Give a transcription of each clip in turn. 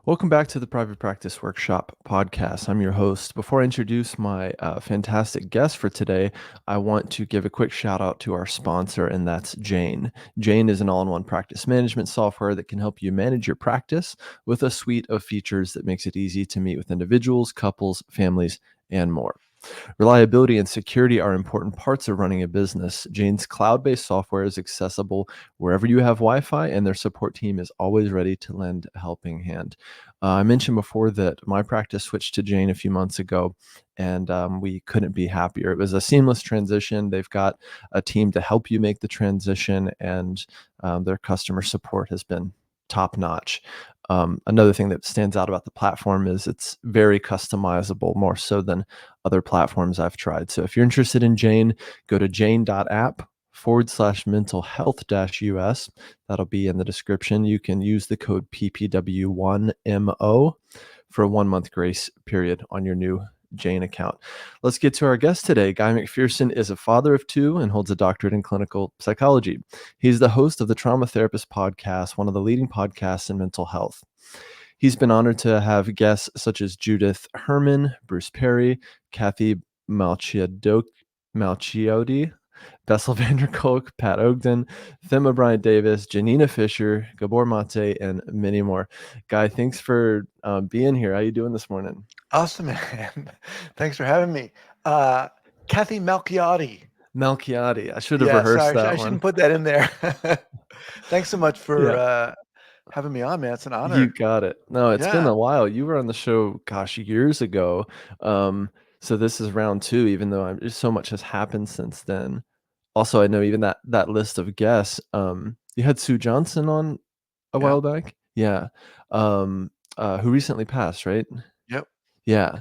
Welcome back to the Private Practice Workshop podcast. I'm your host. Before I introduce my fantastic guest for today, I want to give a quick shout out to our sponsor, and that's Jane. Jane is an all in one practice management software that can help you manage your practice with a suite of features that makes it easy to meet with individuals, couples, families, and more. Reliability and security are important parts of running a business. Jane's cloud-based software is accessible wherever you have Wi-Fi, and their support team is always ready to lend a helping hand. I mentioned before that my practice switched to Jane a few months ago, and we couldn't be happier. It was a seamless transition. They've got a team to help you make the transition, and their customer support has been top notch. Another thing that stands out about the platform is it's very customizable, more so than other platforms I've tried. So if you're interested in Jane, go to jane.app/mental health-US. That'll be in the description. You can use the code PPW1MO for a 1 month grace period on your new Jane account. Let's get to our guest today. Guy Macpherson is a father of two and holds a doctorate in clinical psychology. He's the host of the Trauma Therapist podcast, one of the leading podcasts in mental health. He's been honored to have guests such as Judith Herman, Bruce Perry, Kathy Malchiotti, Bessel van der Kolk, Pat Ogden, Thema Bryant Davis, Janina Fisher, Gabor Mate, and many more. Guy, thanks for being here. How you doing this morning? Awesome, man. Thanks for having me. Kathy Malchiotti. Malchiotti. I should have Yeah, rehearsed sorry, that I one. shouldn't put that in there. Thanks so much for Yeah, having me on, man. It's an you honor. got it. No, it's been Yeah. a while. You were on the show, gosh, years ago. Um, so this is round two, even though so much has happened since then. Also, I know even that list of guests, you had Sue Johnson on a Yep. while back? Yeah. Um, who recently passed, right? Yep. Yeah.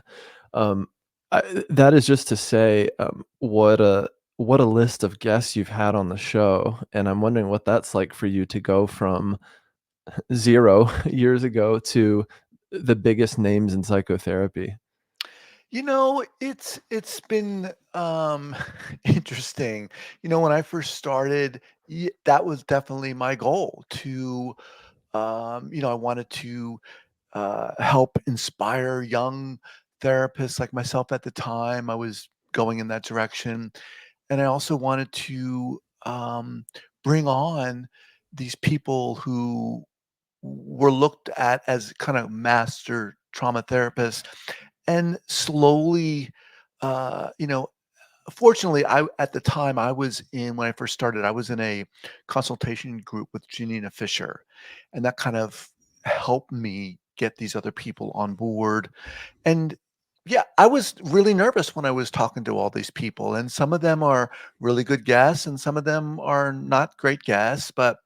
Um, that is just to say, what a list of guests you've had on the show, and I'm wondering what that's like for you to go from 0 years ago to the biggest names in psychotherapy. It's been interesting. When I first started, that was definitely my goal to I wanted to help inspire young therapists like myself at the time. I was going in that direction. And I also wanted to bring on these people who were looked at as kind of master trauma therapists and slowly, uh, you know, fortunately, at the time when I first started, I was in a consultation group with Janina Fisher, and that kind of helped me get these other people on board. And yeah, I was really nervous when I was talking to all these people, and some of them are really good guests, and some of them are not great guests. But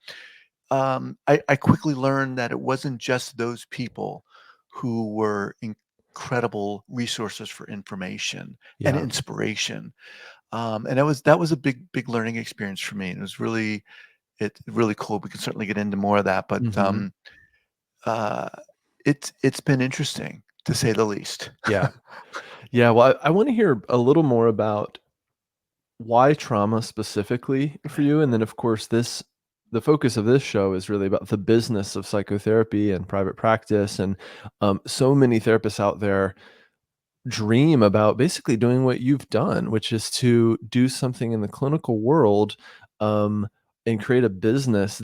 I quickly learned that it wasn't just those people who were incredible resources for information and Yeah. inspiration. And that was a big learning experience for me. And it's really cool. We can certainly get into more of that, but Mhm. uh, it's been interesting to say the least. Yeah. Yeah, well, I wanna hear a little more about why trauma specifically for you, and then, of course, the focus of this show is really about the business of psychotherapy and private practice, and, so many therapists out there dream about basically doing what you've done, which is to do something in the clinical world, um, and create a business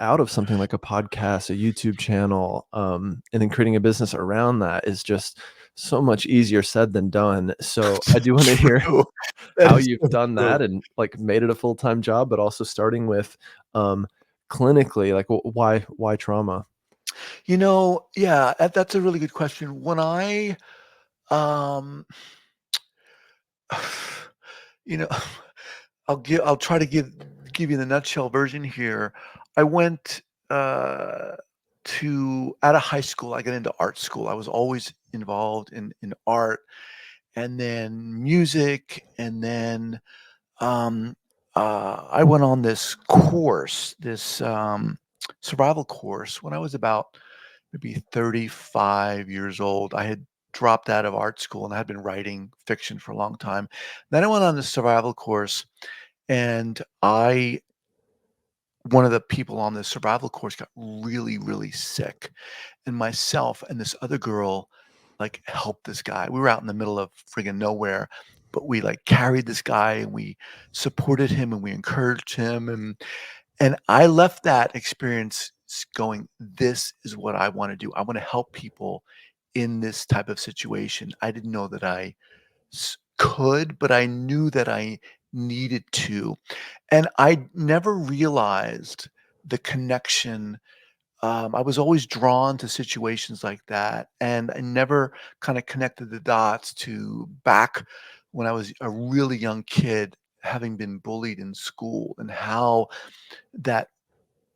out of something like a podcast, a YouTube channel, and then creating a business around that is just so much easier said than done. So I do want to hear True. That how is you've so done true. that and like made it a full-time job, but also starting with um, clinically, like why trauma? Yeah, that's a really good question. When I, um, you know, I'll try to give you the nutshell version here. I went to out of high school. I got into art school. I was always involved in art, and then music, and then I went on this course, this survival course when I was about maybe 35 years old. I had dropped out of art school and I had been writing fiction for a long time. Then I went on this survival course and I one of the people on the survival course got really, really sick, and myself and this other girl, like, helped this guy. We were out in the middle of friggin' nowhere, but we, like, carried this guy, and we supported him, and we encouraged him, and I left that experience going, "This is what I wanna do. I wanna help people in this type of situation." I didn't know that I could, but I knew that I needed to, and I never realized the connection. I was always drawn to situations like that, and I never kind of connected the dots to back when I was a really young kid, having been bullied in school, and how that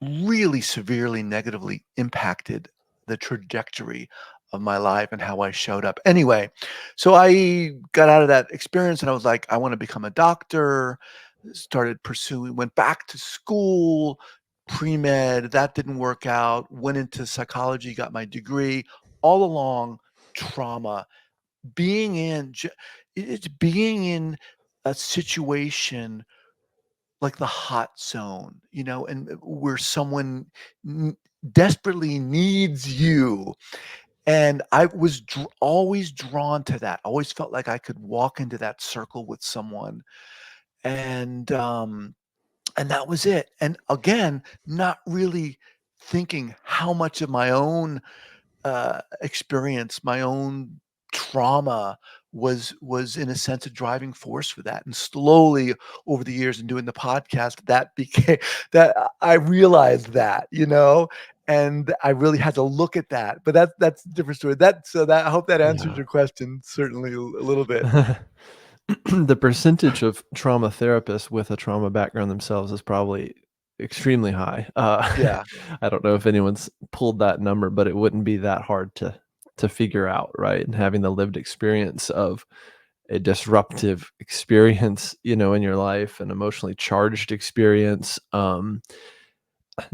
really severely negatively impacted the trajectory of my life and how I showed up. Anyway, so I got out of that experience and I was like, I want to become a doctor. Started pursuing, went back to school, pre med. That didn't work out. Went into psychology, got my degree. All along, trauma. Being in, it's being in a situation like the hot zone, and where someone n desperately needs you, and I was always drawn to that, always felt like I could walk into that circle with someone, and, um, and that was it, and again, not really thinking how much of my own experience, my own trauma was in a sense a driving force for that. And slowly over the years and doing the podcast, that became that I realized that, and I really had to look at that. But that's a different story. That I hope that answers Yeah. your question certainly a little bit. The percentage of trauma therapists with a trauma background themselves is probably extremely high. Yeah, I don't know if anyone's pulled that number, but it wouldn't be that hard to figure out, right? And having the lived experience of a disruptive experience, in your life, an emotionally charged experience.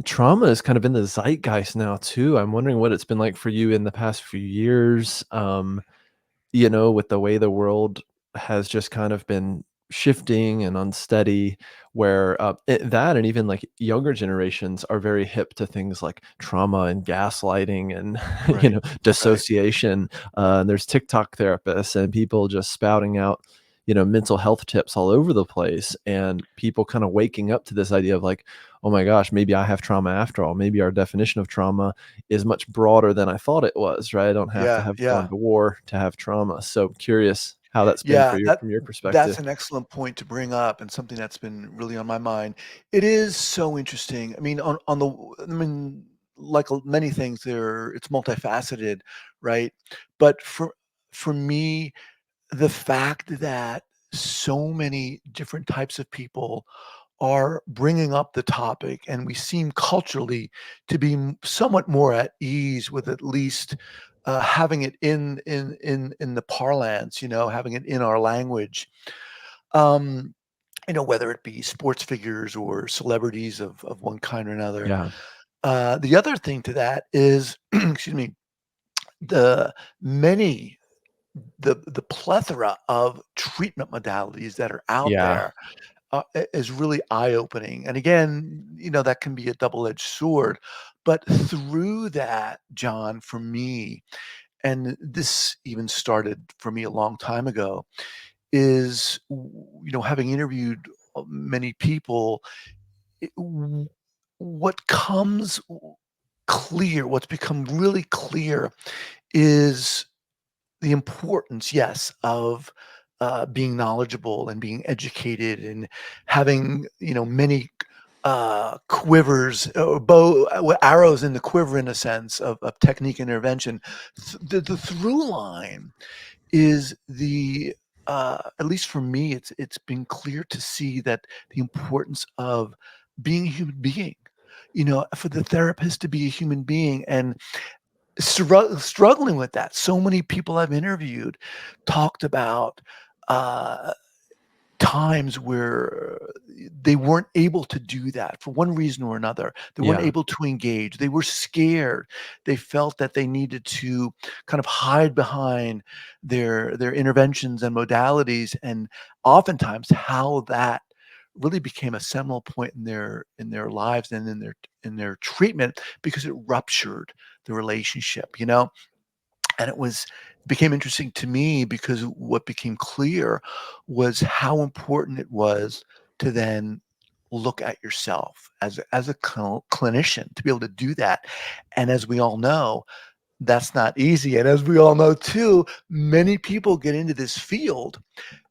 Trauma is kind of in the zeitgeist now too. I'm wondering what it's been like for you in the past few years. With the way the world has just kind of been shifting and unsteady, where that and even like younger generations are very hip to things like trauma and gaslighting and right, right. dissociation. There's TikTok therapists and people just spouting out mental health tips all over the place, and people kind of waking up to this idea of like, oh my gosh, maybe I have trauma after all. Maybe our definition of trauma is much broader than I thought it was, right? I don't have to Yeah, have gone yeah. to war to have trauma. So curious how that's been for Yeah, you that from your that's perspective. an excellent point to bring up and something that's been really on my mind. It is so interesting. I mean, like many things, it's multifaceted, right? But for me, the fact that so many different types of people are bringing up the topic, and we seem culturally to be somewhat more at ease with at least having it in the parlance, having it in our language. Um, whether it be sports figures or celebrities of one kind or another. Yeah. The other thing to that is, excuse me, the many the plethora of treatment modalities that are out Yeah. there is really eye-opening. And again, that can be a double-edged sword. But through that, John, for me, and this even started for me a long time ago, is having interviewed many people, what comes clear, what's become really clear is the importance, yes, of being knowledgeable and being educated and having, many quivers or arrows in the quiver, in a sense of technique intervention. The through line is at least for me, it's been clear to see that the importance of being a human being. For the therapist to be a human being, and struggling with that. So many people I've interviewed talked about uh, times where they weren't able to do that for one reason or another. They weren't Yeah. able to engage. They were scared. They felt that they needed to kind of hide behind their interventions and modalities, and oftentimes how that really became a seminal point in their lives and in their treatment because it ruptured the relationship, you know? And became interesting to me because what became clear was how important it was to then look at yourself as a clinician to be able to do that. And as we all know, that's not easy. And as we all know too, many people get into this field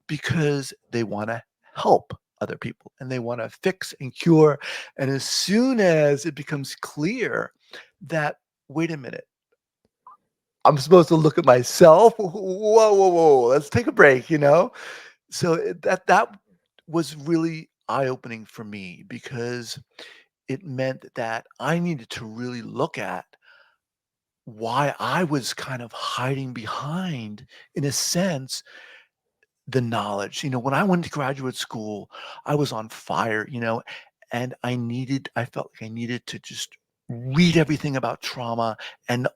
because they want to help other people and they want to fix and cure. And as soon as it becomes clear that, wait a minute, I'm supposed to look at myself. Whoa, whoa, whoa. Let's take a break, you know? So that was really eye-opening for me because it meant that I needed to really look at why I was kind of hiding behind, in a sense, the knowledge. You know, when I went to graduate school, I was on fire, you know, and I felt like I needed to just read everything about trauma and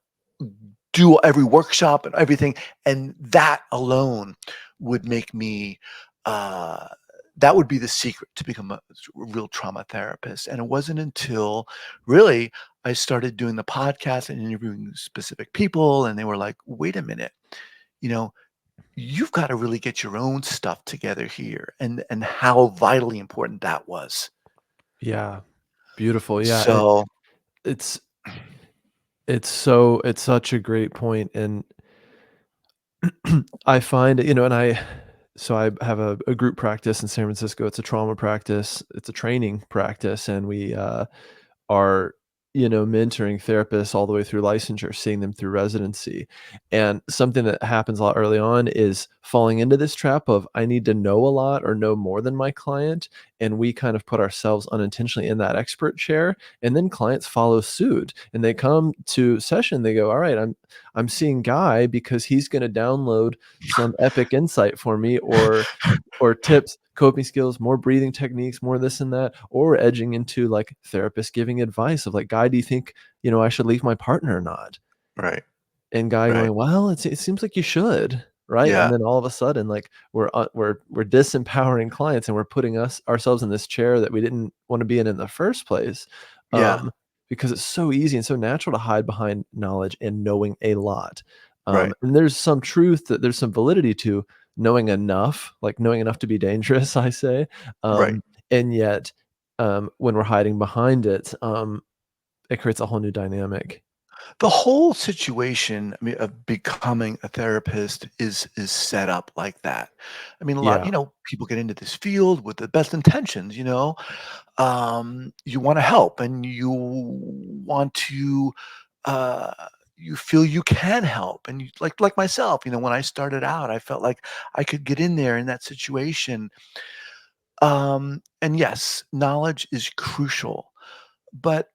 do every workshop and everything, and that alone would make me, uh that would be the secret to become a real trauma therapist. And it wasn't until really I started doing the podcast and interviewing specific people, and they were like, "Wait a minute, you know, you've gotta really get your own stuff together here," and how vitally important that was. Yeah. Beautiful. Yeah. So It's it's such a great point, and I find, and I have a group practice in San Francisco. It's a trauma practice. It's a training practice, and we are, mentoring therapists all the way through licensure, seeing them through residency. And something that happens a lot early on is falling into this trap of I need to know a lot or know more than my client. And we kind of put ourselves unintentionally in that expert chair. And then clients follow suit and they come to session. They go, all right, I'm seeing Guy because he's going to download some epic insight for me, or tips, coping skills, more breathing techniques, more this and that, or edging into like therapist giving advice of like, Guy, do you think, I should leave my partner or not? right, And Guy right. going, well, it seems like you should, right? And Yeah, then all of a sudden, like we're disempowering clients and we're putting ourselves in this chair that we didn't want to be in the first place, yeah, um, because it's so easy and so natural to hide behind knowledge and knowing a lot. right. And there's some truth that there's some validity to knowing enough, like knowing enough to be dangerous, I say, Right. and yet when we're hiding behind it, it creates a whole new dynamic. The whole situation, I mean, of becoming a therapist is set up like that. I mean, Yeah, people get into this field with the best intentions, you know? You wanna help and you want to, uh you feel you can help, and you like myself, you know, when I started out, I felt like I could get in there in that situation. And yes, knowledge is crucial, but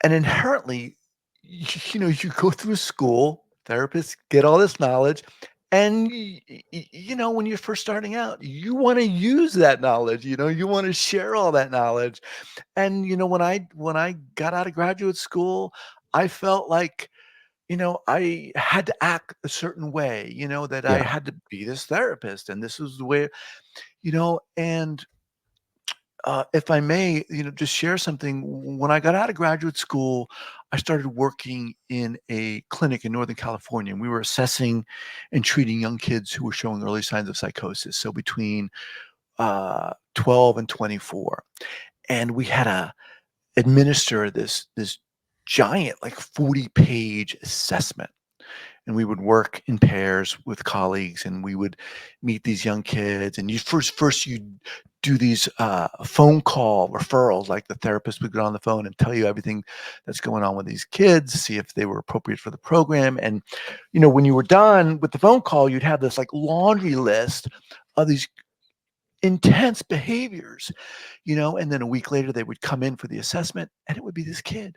and inherently, you know, you go through school, therapists get all this knowledge, and you know, when you're first starting out, you want to use that knowledge. You know, you want to share all that knowledge. And you know, when I got out of graduate school, I felt like, you know, I had to act a certain way. You know, that I yeah, had to be this therapist, and this was the way. You know, and if I may, you know, just share something. When I got out of graduate school, I started working in a clinic in Northern California, and we were assessing and treating young kids who were showing early signs of psychosis. So between 12 and 24, and we had to administer this giant, like 40-page assessment, and we would work in pairs with colleagues and we would meet these young kids, and you first you do these phone call referrals, like the therapist would get on the phone and tell you everything that's going on with these kids, see if they were appropriate for the program. And you know, when you were done with the phone call, you'd have this like laundry list of these intense behaviors, you know, and then a week later they would come in for the assessment and it would be this kid,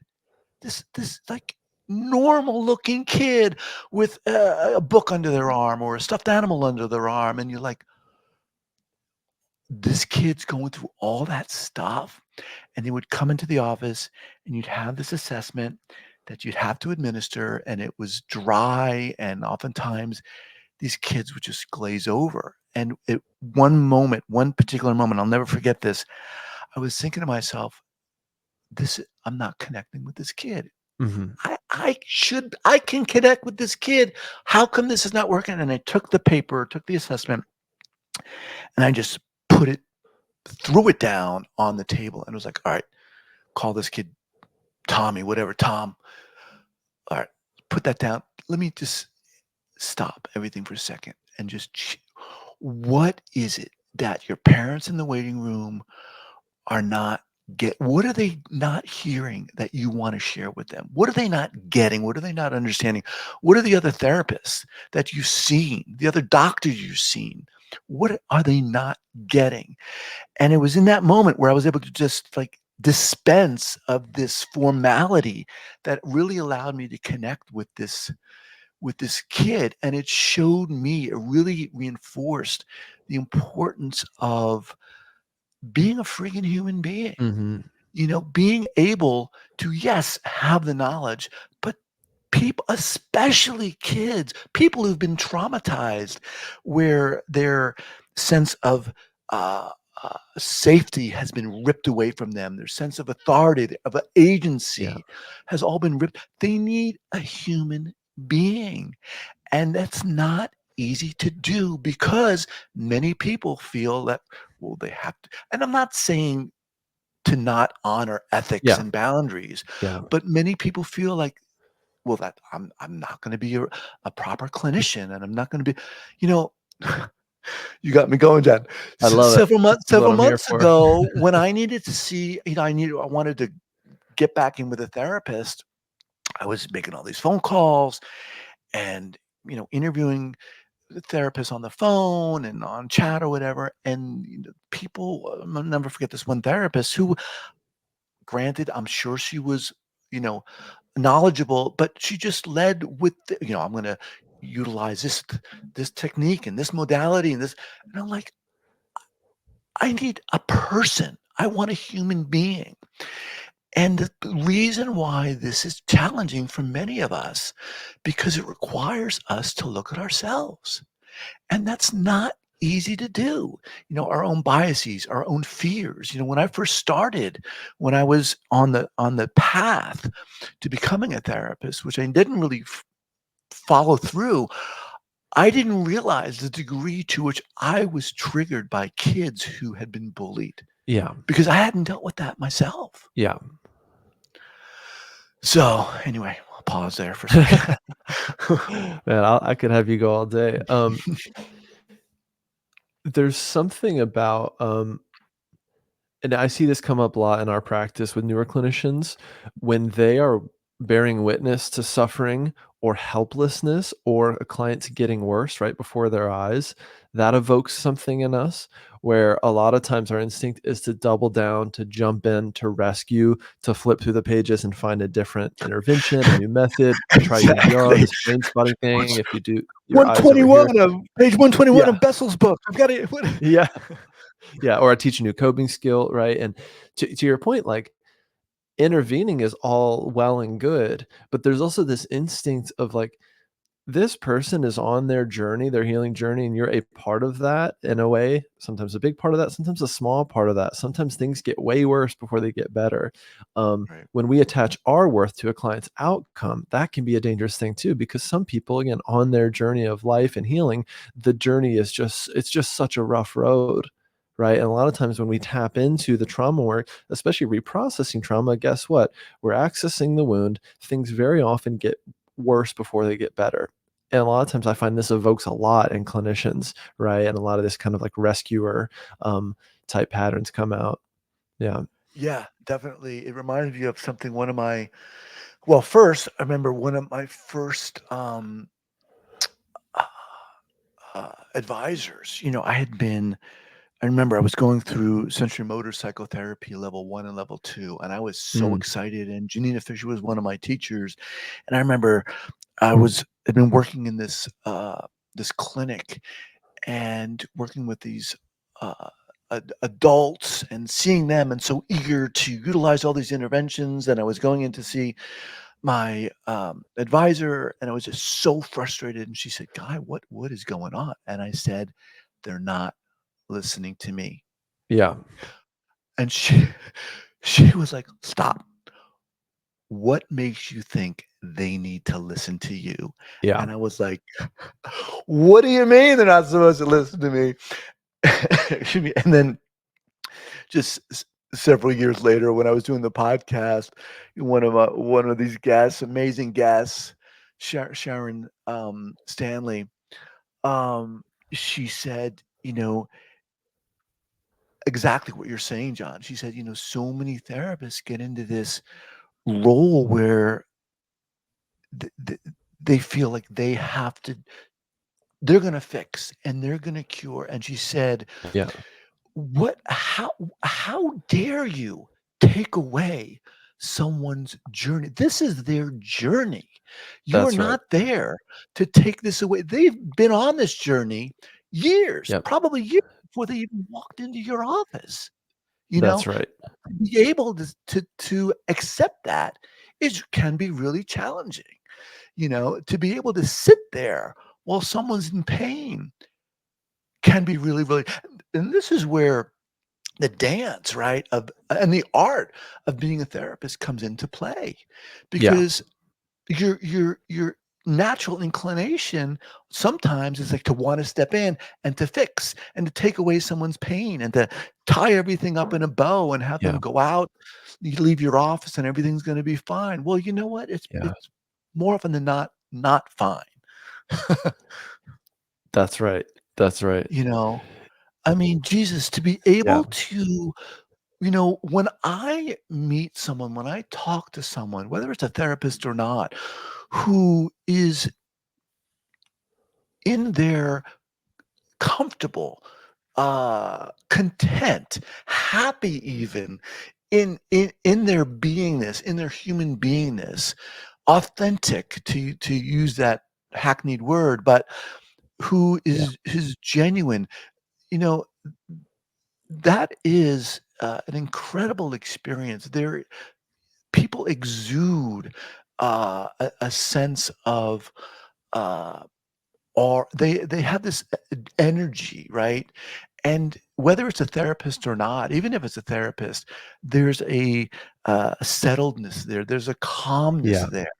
this like normal looking kid with a book under their arm or a stuffed animal under their arm, and you're like, this kid's going through all that stuff. And they would come into the office and you'd have this assessment that you'd have to administer, and it was dry, and oftentimes these kids would just glaze over. And at one particular moment, I'll never forget this. I was thinking to myself, I'm not connecting with this kid. Mhm. I can connect with this kid. How come this is not working? And I took the paper, took the assessment, and I just threw it down on the table and was like, all right, call this kid Tommy, whatever, Tom. All right, put that down. Let me just stop everything for a second and what is it that your parents in the waiting room are not what are they not hearing that you want to share with them? What are they not getting? What are they not understanding? What are the other therapists that you've seen, the other doctors you've seen? What are they not getting? And it was in that moment where I was able to just like dispense of this formality that really allowed me to connect with this kid. And it showed me, it really reinforced the importance of being a freaking human being, Mhm. being able to, yes, have the knowledge, but people, especially kids, people who've been traumatized, where their sense of safety has been ripped away from them, their sense of authority, of Yeah. agency has all been ripped. They need a human being. And that's not easy to do because many people feel that, well, they have to. And I'm not saying to not honor ethics Yeah. and boundaries, Yeah. but many people feel like, well, that I'm not going to be a proper clinician, and I'm not going to be, you know, you got me going, Jen. I love it. This is what Several I'm here months for. ago, when I needed to see, I wanted to get back in with a therapist. I was making all these phone calls and interviewing the therapist on the phone and on chat or whatever. And people, I'll never forget this one therapist who, granted, I'm sure she was, you know, knowledgeable, but she just led with, I'm going to utilize this technique and this modality and this. And I'm like, I need a person. I want a human being. And the reason why this is challenging for many of us, because it requires us to look at ourselves. And that's not easy to do. Our own biases, our own fears. When I first started, when I was on the path to becoming a therapist, which I didn't really follow through, I didn't realize the degree to which I was triggered by kids who had been bullied Yeah. because I hadn't dealt with that myself. Yeah. So anyway, I'll pause there for a second. Man, I could have you go all day. There's something about, and I see this come up a lot in our practice with newer clinicians when they are bearing witness to suffering or helplessness or a client's getting worse right before their eyes. That evokes something in us where a lot of times our instinct is to double down, to jump in, to rescue, to flip through the pages and find a different intervention, a new method, try EMDR, Exactly. this brain spotting thing. If you do your eyes over here. 121 of page 121 Yeah. of Bessel's book. I've got it. Yeah. Yeah. Or I teach a new coping skill. Right. And to your point, like, intervening is all well and good, but there's also this instinct of like, this person is on their journey, their healing journey, and you're a part of that in a way, sometimes a big part of that, sometimes a small part of that. Sometimes things get way worse before they get better. Right. When we attach our worth to a client's outcome, that can be a dangerous thing too, because some people, again, on their journey of life and healing, the journey is it's just such a rough road. Right. And a lot of times when we tap into the trauma work, especially reprocessing trauma, guess what? We're accessing the wound. Things very often get worse before they get better. And a lot of times I find this evokes a lot in clinicians, right? And a lot of this kind of like rescuer type patterns come out. Yeah. Yeah, definitely. It reminded me of something well, first, I remember one of my first uh, advisors. I remember I was going through sensory motor psychotherapy level 1 and level 2, and I was so Mm, excited. And Janina Fisher was one of my teachers. And I remember had been working in this clinic and working with these uh, adults and seeing them, and so eager to utilize all these interventions. And I was going in to see advisor, and I was just so frustrated, and she said, "Guy, what is going on?" And I said, "They're not listening to me." Yeah. And she she was like, "Stop. What makes you think they need to listen to you?" Yeah. And I was like, "What do you mean they're not supposed to listen to me?" Excuse me, and then just several years later when I was doing the podcast, one of these guests, amazing guests, Sharon Stanley, um, she said, exactly what you're saying, John. She said, so many therapists get into this role where th- th- they feel like they're going to fix and they're going to cure. And she said, Yeah. What how dare you take away someone's journey? This is their journey. You're That's right. not there to take this away. They've been on this journey years, Yep. probably years before they even walked into your office, you know? That's right. To be able to accept that is can be really challenging, to be able to sit there while someone's in pain can be really, really and this is where the dance, right, of and the art of being a therapist comes into play Yeah. because your natural inclination sometimes is like to want to step in and to fix and to take away someone's pain and to tie everything up in a bow and have them Yeah. go out, you leave your office and everything's going to be fine. Well, you know what? Yeah. It's more often than not fine. That's right. That's right. you know, I mean, Jesus, to be Yeah. able to when I meet someone, when I talk to someone, whether it's a therapist or not, who is in their comfortable, content, happy even in their beingness, in their human beingness, authentic to use that hackneyed word, but who Yeah. is genuine, you know, that is an incredible experience. People exude a sense of uh, or they have this energy, right? And whether it's a therapist or not, even if it's a therapist, there's a settledness there. There's a calmness Yeah. there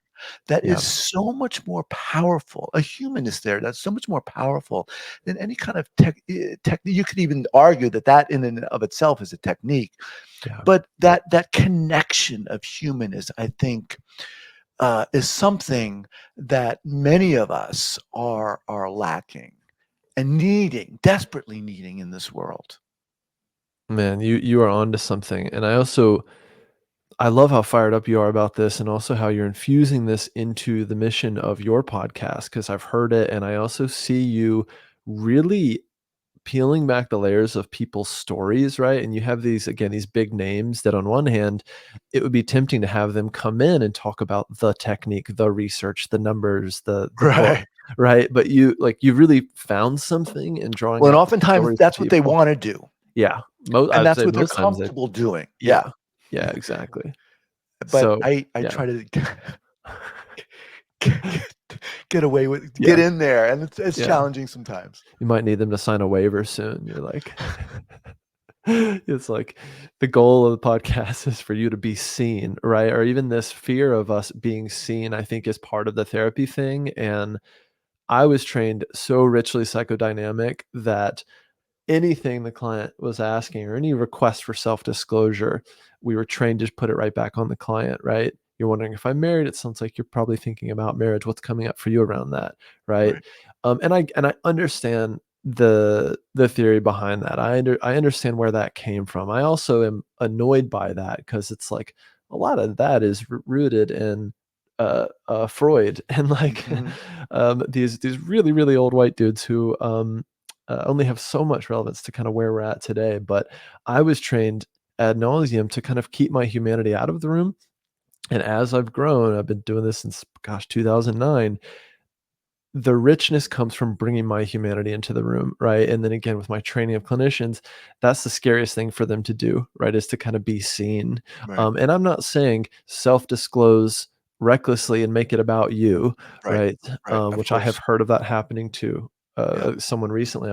that is Yeah. so much more powerful. A human is there that's so much more powerful than any kind of technique. You could even argue that in and of itself is a technique, Yeah. but that connection of human is, I think, is something that many of us are lacking and desperately needing in this world. Man, you are onto something. And I love how fired up you are about this and also how you're infusing this into the mission of your podcast because I've heard it and I also see you really peeling back the layers of people's stories, right? And you have these again, these big names that on one hand, it would be tempting to have them come in and talk about the technique, the research, the numbers, the book, Right. right? But you really found something in drawing Well, and out these oftentimes stories to that's what they people. want to do, Yeah. and I'd that's say what they're most times that comfortable doing. yeah. Yeah. Yeah, exactly. But So, I yeah. try to get get Yeah. in there, and it's Yeah. challenging sometimes. You might need them to sign a waiver soon. You're like it's like the goal of the podcast is for you to be seen, right? Or even this fear of us being seen, I think is part of the therapy thing. And I was trained so richly psychodynamic that anything the client was asking or any request for self-disclosure, we were trained to just put it right back on the client, right? You're wondering if I'm married. It sounds like you're probably thinking about marriage. What's coming up for you around that, right? Right. And I understand the theory behind that. I understand where that came from. I also am annoyed by that because it's like a lot of that is rooted in Freud and like Mhm. these really really old white dudes who only have so much relevance to kind of where we're at today. But I was trained ad nauseum to kind of keep my humanity out of the room. And as I've grown, I've been doing this since, gosh, 2009. The richness comes from bringing my humanity into the room, right? And then again, with my training of clinicians, that's the scariest thing for them to do, right? Is to kind of be seen. Right. And I'm not saying self disclose recklessly and make it about you, Right. right? Right. Of Which I have course. heard of that happening to Yeah. someone recently.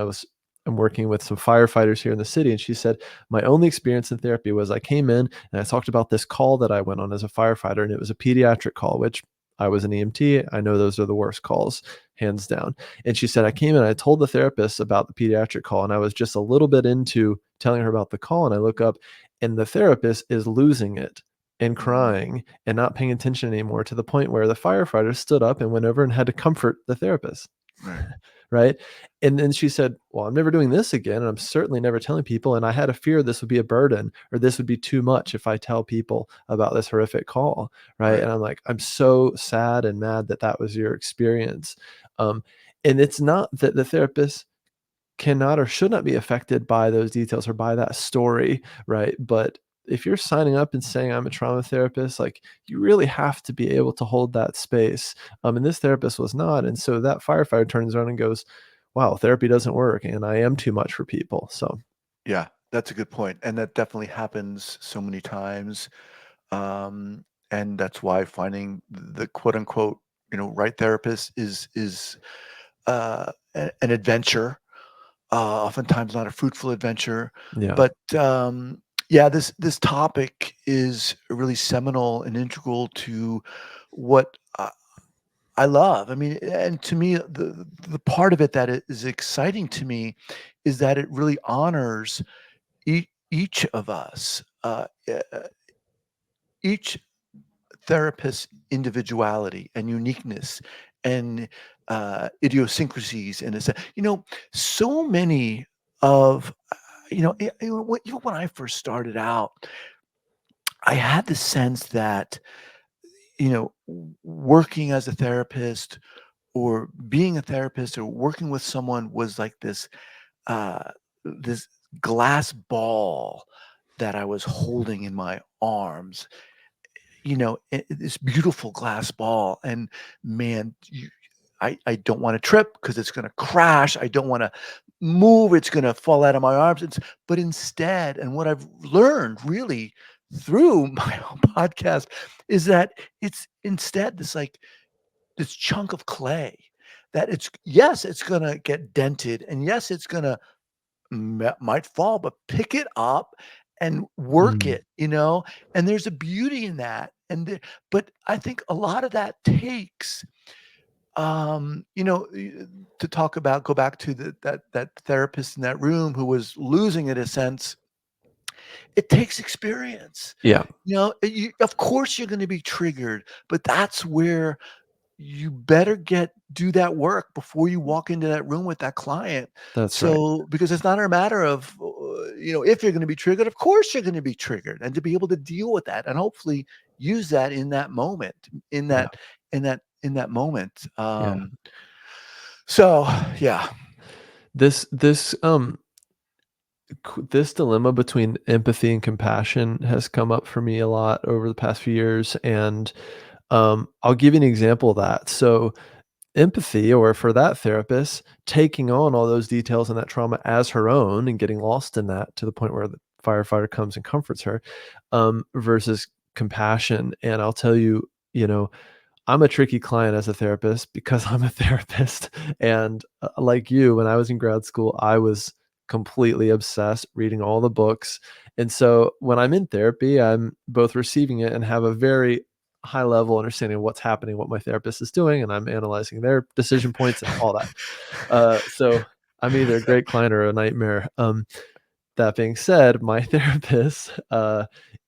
I'm working with some firefighters here in the city, and she said my only experience in therapy was I came in and I talked about this call that I went on as a firefighter, and it was a pediatric call, which I was an EMT. I know those are the worst calls, hands down. And she said I came in, I told the therapist about the pediatric call, and I was just a little bit into telling her about the call, and I look up, and the therapist is losing it and Mm, crying and not paying attention anymore, to the point where the firefighter stood up and went over and had to comfort the therapist. right. Right. And then she said, well, I'm never doing this again. And I'm certainly never telling people. And I had a fear this would be a burden, or this would be too much if I tell people about this horrific call. Right. Right. And I'm like, I'm so sad and mad that that was your experience. Um, and it's not that the therapist cannot or should not be affected by those details or by that story, right? But if you're signing up and saying I'm a trauma therapist, like, you really have to be able to hold that space. And this therapist was not. And so that firefighter turns around and goes, wow, therapy doesn't work and I am too much for people. So Yeah. That's a good point, and that definitely happens so many times. Um, and that's why finding the quote unquote, right therapist is an adventure, oftentimes not a fruitful adventure. yeah, But yeah, this topic is really seminal and integral to what I love. I mean, and to me, the part of it that is exciting to me is that it really honors each of us, each therapist's individuality and uniqueness and idiosyncrasies in a sense. So many of even when I first started out, I had the sense that working as a therapist or being a therapist or working with someone was like this glass ball that I was holding in my arms, this beautiful glass ball. And man, I don't want to trip because it's going to crash. I don't want to move. It's going to fall out of my arms. But instead, and what I've learned really through my own podcast is that it's instead this chunk of clay that yes, it's going to get dented, and yes, it's going to might fall, but pick it up and work mm, it. And there's a beauty in that. But I think a lot of that takes, to go back to that therapist in that room who was losing it a sense. It takes experience. yeah, Of course you're going to be triggered, but that's where you better do that work before you walk into that room with that client. that's right. So because it's not a matter of, if you're gonna be triggered, of course you're gonna be triggered, and to be able to deal with that and hopefully use that in that moment, in Yeah, that moment. yeah. So yeah. This dilemma between empathy and compassion has come up for me a lot over the past few years, and I'll give you an example of that. So empathy, or for that therapist, taking on all those details and that trauma as her own and getting lost in that to the point where the firefighter comes and comforts her, versus compassion. And I'll tell you, I'm a tricky client as a therapist because I'm a therapist. And like you, when I was in grad school, I was completely obsessed reading all the books. And so when I'm in therapy, I'm both receiving it and have a very high level understanding of what's happening, what my therapist is doing, and I'm analyzing their decision points and all that. So I'm either a great client or a nightmare. That being said, my therapist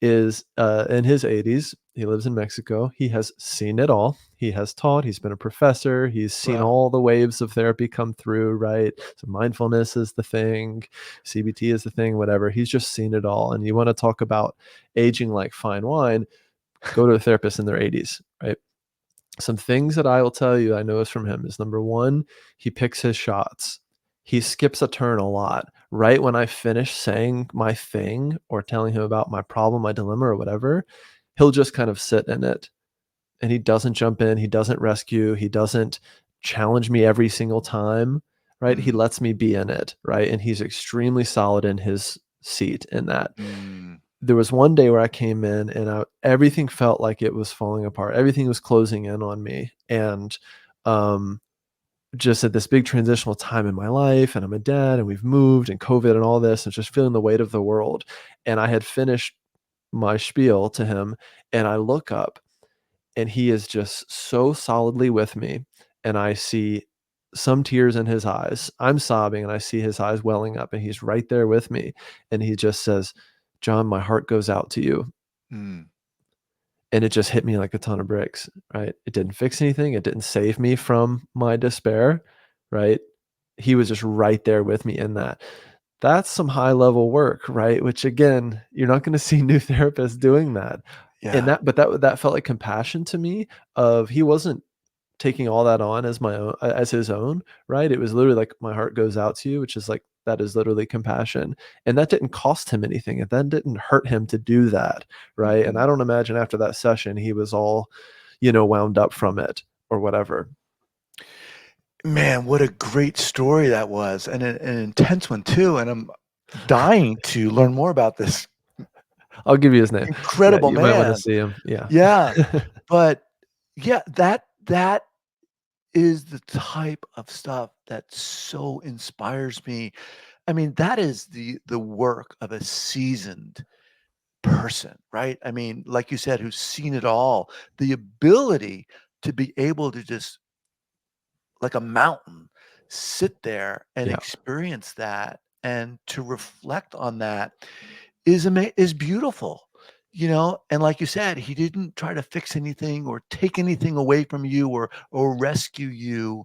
is in his 80s. He lives in Mexico. He has seen it all. He has taught. He's been a professor. He's seen Wow. all the waves of therapy come through, right? So mindfulness is the thing, CBT is the thing, whatever. He's just seen it all. And you want to talk about aging like fine wine, go to a therapist in their 80s, right? Some things that I will tell you I noticed from him is, number one, he picks his shots. He skips a turn a lot. Right when I finish saying my thing or telling him about my problem, my dilemma, or whatever, he'll just kind of sit in it, and he doesn't jump in. He doesn't rescue. He doesn't challenge me every single time. Right. He Mm, lets me be in it. Right. And he's extremely solid in his seat in that. mm. there was one day where I came in and everything felt like it was falling apart. Everything was closing in on me. And um, just at this big transitional time in my life, and I'm a dad, and we've moved, and COVID, and all this, and just feeling the weight of the world. And I had finished my spiel to him, and I look up, and he is just so solidly with me, and I see some tears in his eyes. I'm sobbing, and I see his eyes welling up, and he's right there with me, and he just says, "John, my heart goes out to you." Mm. And it just hit me like a ton of bricks, right? It didn't fix anything, it didn't save me from my despair, right? He was just right there with me in that. That's some high level work, right? Which again, you're not gonna see new therapists doing that. And Yeah. that felt like compassion to me of he wasn't taking all that on as my own as his own, right? It was literally like, "My heart goes out to you," which is like that is literally compassion, and that didn't cost him anything, and that didn't hurt him to do that, right? And I Mhm. don't imagine after that session, he was all, wound up from it or whatever. Man, what a great story that was, and an intense one too, and I'm dying to learn more about this I'll give you his name. Yeah, incredible you might wanna man. see him. Yeah. Yeah, but yeah, that is the type of stuff that so inspires me. I mean, that is the work of a seasoned person, right? I mean, like you said, who's seen it all. The ability to be able to just like a mountain, sit there and Yeah, experience that and to reflect on that is beautiful, and like you said, he didn't try to fix anything or take anything away from you or rescue you,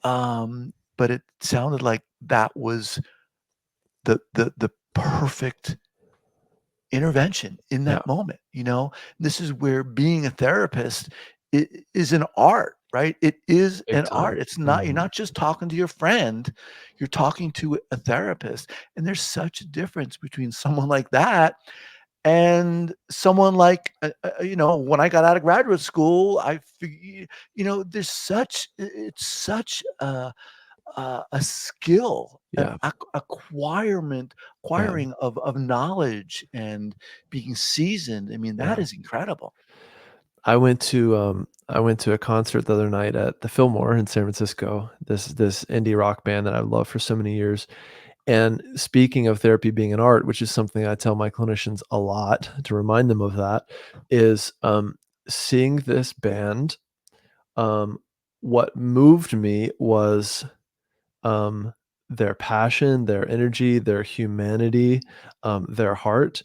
but it sounded like that was the perfect intervention in yeah, that moment, This is where being a therapist is an art, right? It is big an time. art. It's not You're Mhm. not just talking to your friend, you're talking to a therapist, and there's such a difference between someone like that and someone like, when I got out of graduate school, there's it's such a skill, an Yeah, yeah. acquiring of knowledge and being seasoned. I mean, that Yeah. is incredible. I went to a concert the other night at the Fillmore in San Francisco, this indie rock band that I've loved for so many years. And speaking of therapy being an art, which is something I tell my clinicians a lot to remind them of that, is seeing this band. Um, what moved me was um, their passion, their energy, their humanity, their heart.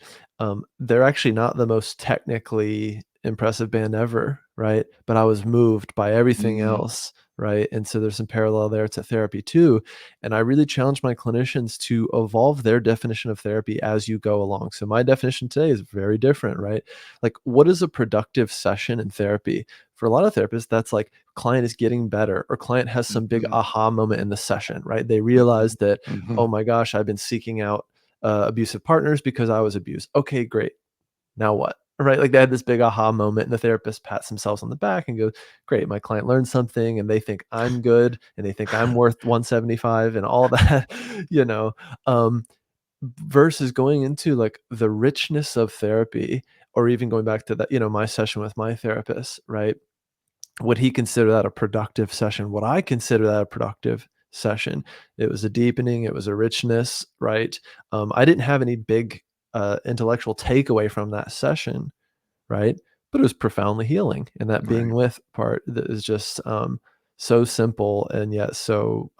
They're actually not the most technically impressive band ever, right? But I was moved by everything Mm, else, right? And so there's some parallel there to therapy too. And I really challenge my clinicians to evolve their definition of therapy as you go along. So my definition today is very different, right? Like, what is a productive session in therapy? For a lot of therapists, that's like client is getting better or client has some big mhm, aha moment in the session, right? They mhm, realize that, oh mhm. my gosh, I've been seeking out abusive partners because I was abused. Okay, great. Now what? Right? Like they had this big aha moment, and the therapist pats themselves on the back and goes, great, my client learned something, and they think I'm good, and they think I'm worth 175 and all that, you know. Um, versus going into like the richness of therapy, or even going back to that, my session with my therapist, right? Would he consider that a productive session? Would I consider that a productive session? It was a deepening, it was a richness, right? I didn't have any big intellectual takeaway from that session, right? But it was profoundly healing, and that being Right. with part that is just so simple and yet so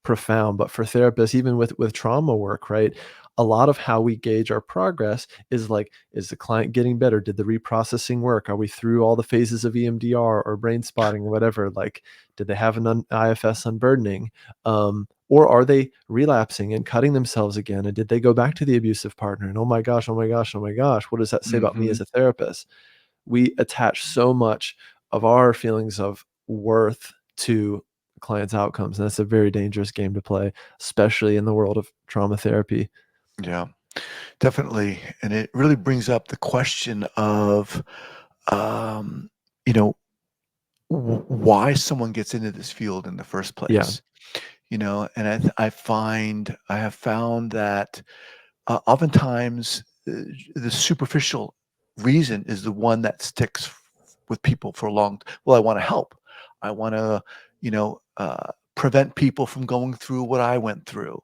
profound. But for therapists, even with trauma work, right? A lot of how we gauge our progress is like, is the client getting better? Did the reprocessing work? Are we through all the phases of EMDR or brain spotting or whatever? Like, did they have an IFS unburdening? Or are they relapsing and cutting themselves again? And did they go back to the abusive partner? And oh my gosh, oh my gosh, oh my gosh, what does that say about me Mhm. as a therapist? We attach so much of our feelings of worth to clients' outcomes. And that's a very dangerous game to play, especially in the world of trauma therapy. Yeah, definitely, and it really brings up the question of, um, you know, why someone gets into this field in the first Yeah. place, and I have found that, oftentimes the superficial reason is the one that sticks with people for a long. Well, I want to help. I want to, prevent people from going through what I went through.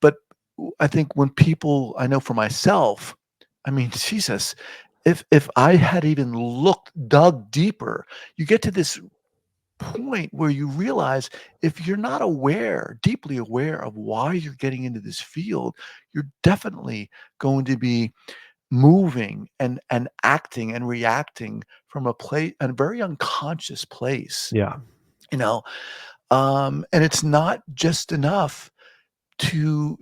But I think when people, I know for myself, I mean, Jesus, if I had even dug deeper, you get to this point where you realize if you're not deeply aware of why you're getting into this field, you're definitely going to be moving and acting and reacting from a very unconscious place, Yeah. you know? And it's not just enough to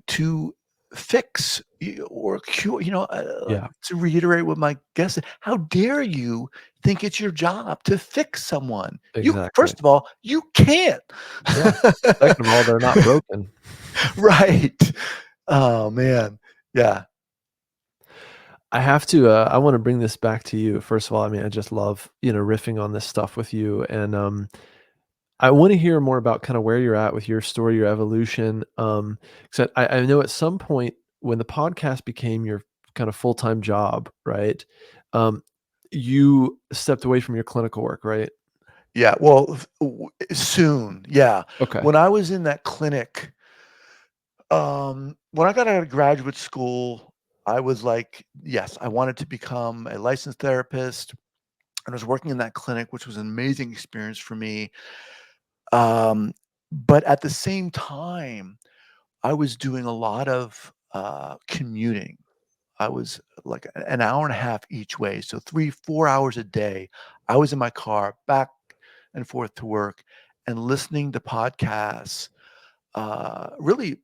fix or cure, Yeah. to reiterate what my guest said, how dare you think it's your job to fix someone? You Exactly. first of all, you can't. Yeah. Second of all, they're not broken. Right. Oh, man. Yeah. I have to, I wanna bring this back to you. First of all, I mean, I just love, riffing on this stuff with you, and, I wanna hear more about kinda where you're at with your story, your evolution, 'cause I know at some point when the podcast became your kind of full-time job, right, um, you stepped away from your clinical work, right? Yeah. Well, soon. Yeah. Okay. When I was in that clinic, when I got out of graduate school, I was like, yes, I wanted to become a licensed therapist. And I was working in that clinic, which was an amazing experience for me. Um, but at the same time, I was doing a lot of commuting. I was like an hour and a half each way. So 3, 4 hours a day. I was in my car back and forth to work and listening to podcasts, really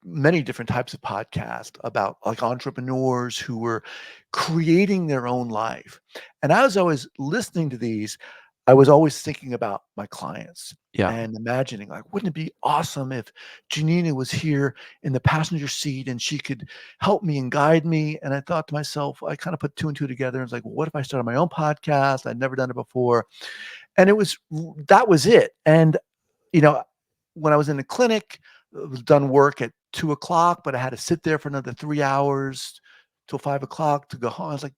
many different types of podcasts about like entrepreneurs who were creating their own life. And I was always listening to these. I was always thinking about my clients Yeah. and imagining, like, wouldn't it be awesome if Janina was here in the passenger seat and she could help me and guide me? And I thought to myself, I kind of put two and two together and was like, well, what if I started my own podcast? I'd never done it before. And that was it. And you know, when I was in the clinic, I was done work at 2 o'clock, but I had to sit there for another 3 hours till 5 o'clock to go home. I was like,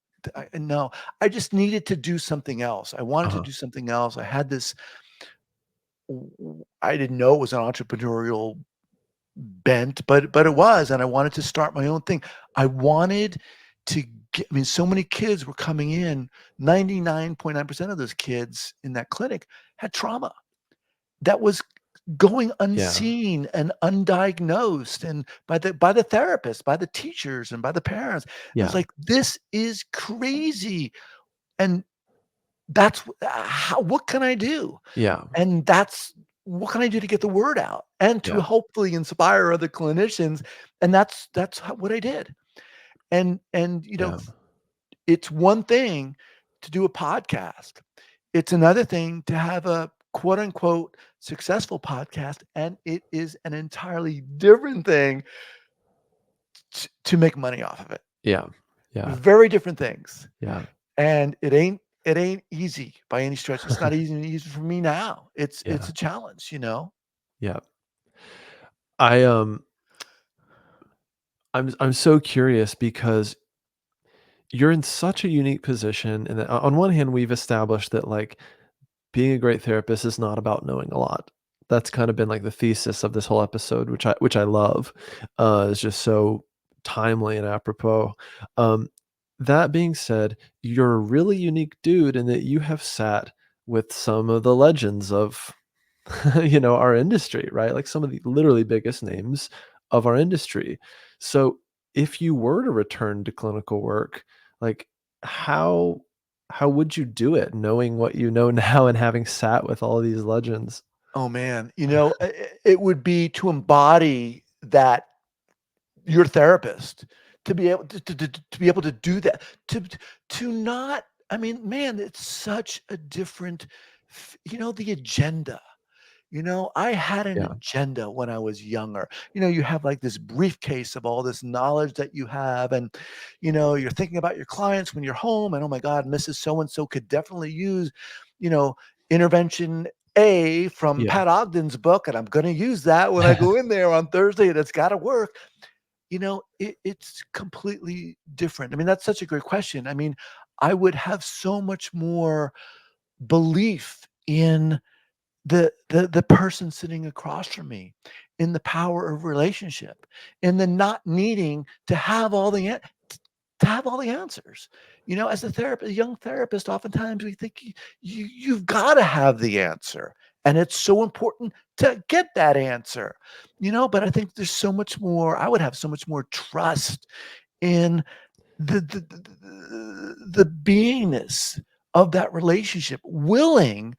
no, I just needed to do something else. I wanted to Uh-huh. do something else. I had this, I didn't know it was an entrepreneurial bent, but it was, and I wanted to start my own thing. I wanted to get, I mean, so many kids were coming in. 99.9% of those kids in that clinic had trauma that was going Yeah. unseen and undiagnosed and by the therapist, by the teachers, and by the parents. It was Yeah. like, "This is crazy," and that's how what can I do? Yeah. And that's what can I do to get the word out and to Yeah. hopefully inspire other clinicians, and that's what I did. And, Yeah. it's one thing to do a podcast. It's another thing to have a quote unquote successful podcast, and it is an entirely different thing to make money off of it. Yeah. Yeah. Very different things. Yeah. And it ain't easy by any stretch. It's not easy for me now. It's Yeah. a challenge, you know? Yeah. I, I'm so curious because you're in such a unique position, and that on one hand, we've established that, like, being a great therapist is not about knowing a lot. That's kind of been, like, the thesis of this whole episode, which I love. It's just so timely and apropos. Um, that being said, you're a really unique dude in that you have sat with some of the legends of our industry, right? Like some of the literally biggest names of our industry. So if you were to return to clinical work, like how how would you do it knowing what you know now and having sat with all these legends? Oh man, it would be to embody that your therapist, to be able to be able to do that, to not, I mean, man, it's such a different the agenda. I had an Yeah. agenda when I was younger. You have like this briefcase of all this knowledge that you have, and you're thinking about your clients when you're home, and oh my God, Mrs. So and so could definitely use, you know, intervention A from Yeah. Pat Ogden's book, and I'm going to use that when I go in there on Thursday, and it's got to work. it's completely different. I mean, that's such a great question. I mean, I would have so much more belief in the person sitting across from me, in the power of relationship, in the not needing to have all the to have all the answers. As a therapist, a young therapist, oftentimes we think you've got to have the answer. And it's so important to get that answer, but I think there's so much more, I would have so much more trust in the beingness of that relationship, willing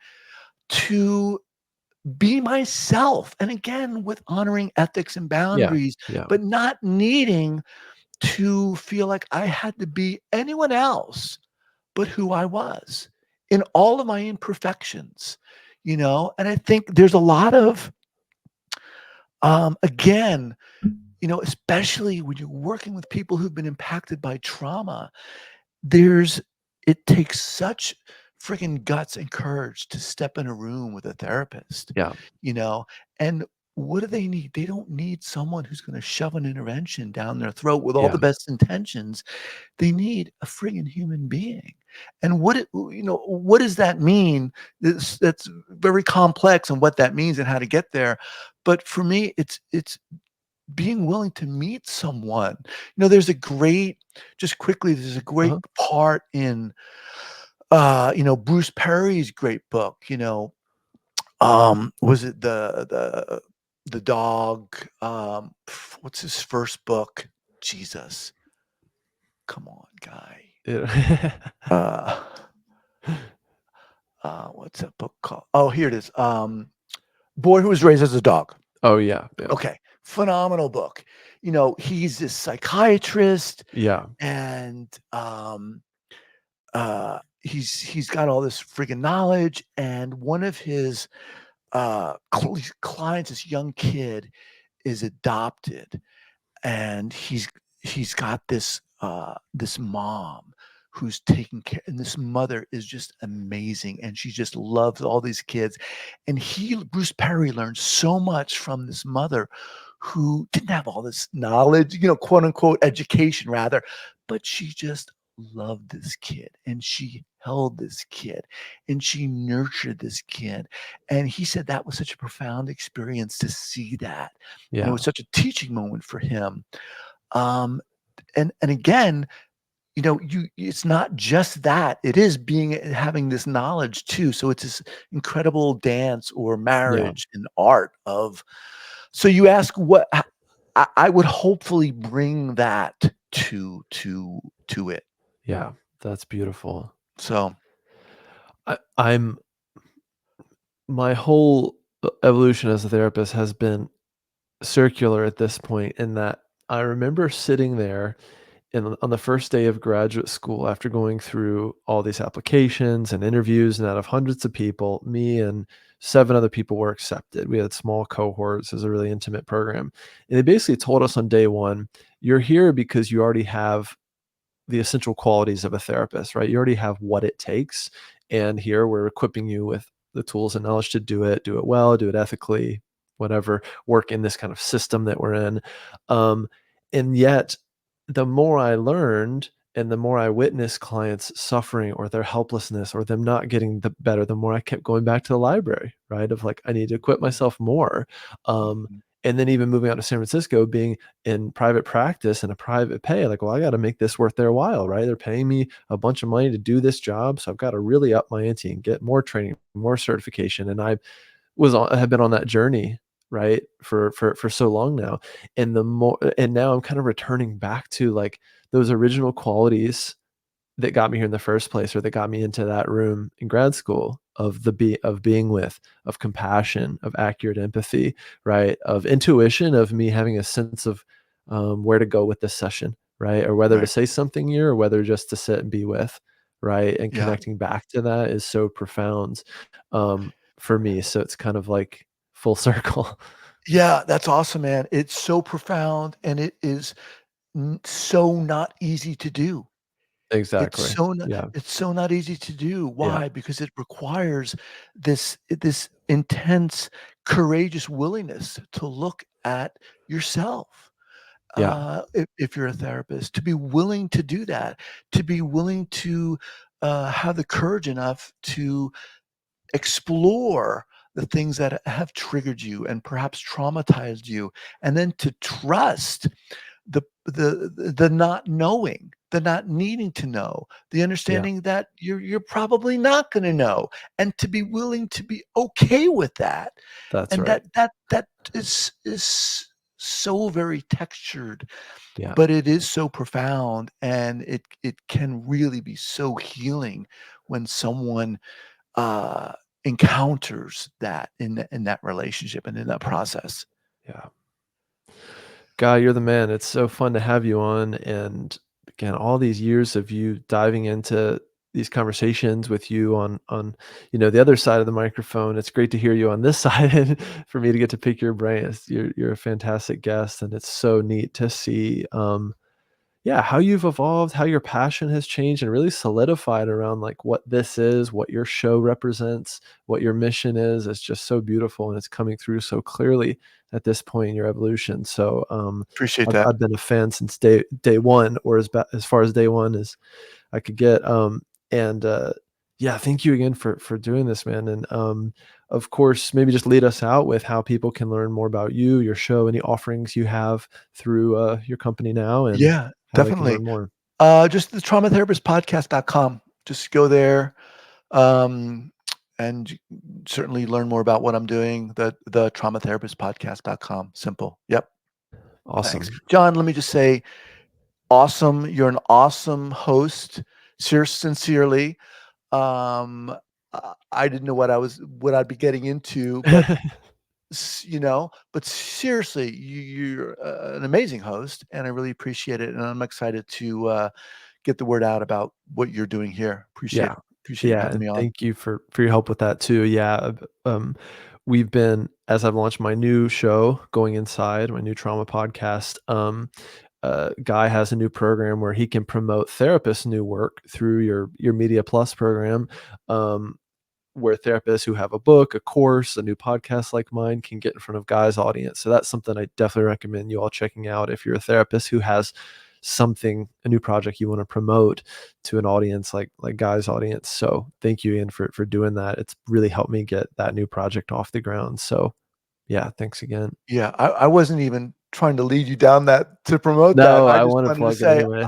to be myself. And again, with honoring ethics and Yeah. boundaries, Yeah. but not needing to feel like I had to be anyone else but who I was in all of my imperfections, And I think there's a lot of, again, especially when you're working with people who've been impacted by trauma, there's it takes such freaking guts and courage to step in a room with a therapist, Yeah. you know? And what do they need? They don't need someone who's gonna shove an intervention down their throat with all Yeah. the best intentions. They need a friggin' human being. And what does that mean? That's very complex and what that means and how to get there. But for me, it's being willing to meet someone. There's a great just quickly, there's a great Uh-huh. part in, Bruce Perry's great book, was it the dog, what's his first book? Jesus, come on, guy. Yeah. Uh, what's that book called? Oh, here it is. Boy Who Was Raised as a Dog. Oh, yeah. Yeah. Okay, phenomenal book. He's this psychiatrist Yeah. and, he's got all this friggin' knowledge, and one of his, clients, this young kid, is adopted, and he's got this mom who's taking care, and this mother is just amazing, and she just loves all these kids, and Bruce Perry learned so much from this mother who didn't have all this knowledge, quote unquote education rather, but she just loved this kid, and she held this kid, and she nurtured this kid, and he said that was such a profound experience to see that, and it Yeah. was such a teaching moment for him. Um, and again, it's not just that, it is having this knowledge too, so it's this incredible dance or Yeah. marriage and art of, so you ask what I would hopefully bring that to it. Yeah. That's beautiful. So I'm my whole evolution as a therapist has been circular at this point in that I remember sitting there on the first day of graduate school after going through all these applications and interviews, and out of hundreds of people, me and 7 other people were accepted. We had small cohorts. It was a really intimate program. And they basically told us on day 1, "You're here because you already have the essential qualities of a therapist, right? You already have what it takes. And here we're equipping you with the tools and knowledge to do it well, do it ethically, whatever, work in this kind of system that we're in." Um, and yet, the more I learned and the more I witnessed clients suffering or their helplessness or them not getting the better, the more I kept going back to the library, right? Of like, I need to equip myself more. Um, mhm, and then even moving out to San Francisco, being in private practice and a private pay, like, well, I got to make this worth their while, right? They're paying me a bunch of money to do this job. So I've got to really up my ante and get more training, more certification. And I have been on that journey, right? For so long now. And now I'm kind of returning back to like those original qualities that got me here in the first place, or that got me into that room in grad school of being with, of compassion, of accurate empathy, right? Of intuition, of me having a sense of where to go with this session, right? Or whether to right. say something here or whether just to sit and be with, right? And Yeah. connecting back to that is so profound for me. So it's kind of like full circle. Yeah, that's awesome, man. It's so profound, and it is so not easy to do. Exactly. Yeah. It's so not easy to do. Yeah. Why? Because it requires this intense, courageous willingness to look at yourself. Yeah. if you're a therapist, to be willing to do that, to be willing to have the courage enough to explore the things that have triggered you and perhaps traumatized you, and then to trust the not knowing, the not needing to know, the Yeah. understanding that you're probably not going to know, and to be willing to be okay with that. That's And right. that is so very textured, Yeah. but it is so profound, and it can really be so healing when someone uh, encounters that in that relationship and in that process. Yeah. Guy, you're the man. It's so fun to have you on. And again, all these years of you diving into these conversations with you on the other side of the microphone. It's great to hear you on this side and for me to get to pick your brain. You're a fantastic guest, and it's so neat to see yeah, how you've evolved, how your passion has changed and really solidified around like what this is, what your show represents, what your mission is. It's just so beautiful, and it's coming through so clearly at this point in your evolution. So Appreciate I've, that. I've been a fan since day one, or as far as day one as I could get. And yeah, thank you again for doing this, man. And of course, maybe just lead us out with how people can learn more about you, your show, any offerings you have through your company now, and Yeah, how they can definitely. learn more. Just the traumatherapistpodcast.com. Just go there, um, and certainly learn more about what I'm doing. The traumatherapistpodcast.com. Simple. Yep. Thanks. Awesome. John, let me just say, awesome. You're an awesome host. Sincerely. I didn't know what I'd be getting into, but but seriously, you're an amazing host, and I really appreciate it. And I'm excited to get the word out about what you're doing here. Yeah. Appreciate you Yeah, having and me on. thank you for your help with that too. Yeah, we've been as I've launched my new show, Going Inside, my new trauma podcast. Guy has a new program where he can promote therapists' new work through your Media Plus program. Um, where therapists who have a book, a course, a new podcast like mine can get in front of Guy's audience. So that's something I definitely recommend you all checking out if you're a therapist who has a new project you want to promote to an audience like Guy's audience. So thank you, Ian, for doing that. It's really helped me get that new project off the ground. So yeah, thanks again. Yeah, I wasn't even trying to lead you down that to promote that. No, I want to plug it anyway.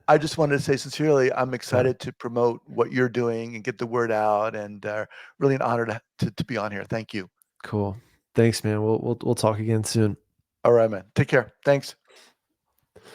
I just wanted to say sincerely, I'm Yeah, excited to promote what you're doing and get the word out, and really an honor to be on here. Thank you. cool. Thanks, man. We'll talk again soon. All right, man. Take care. Thanks.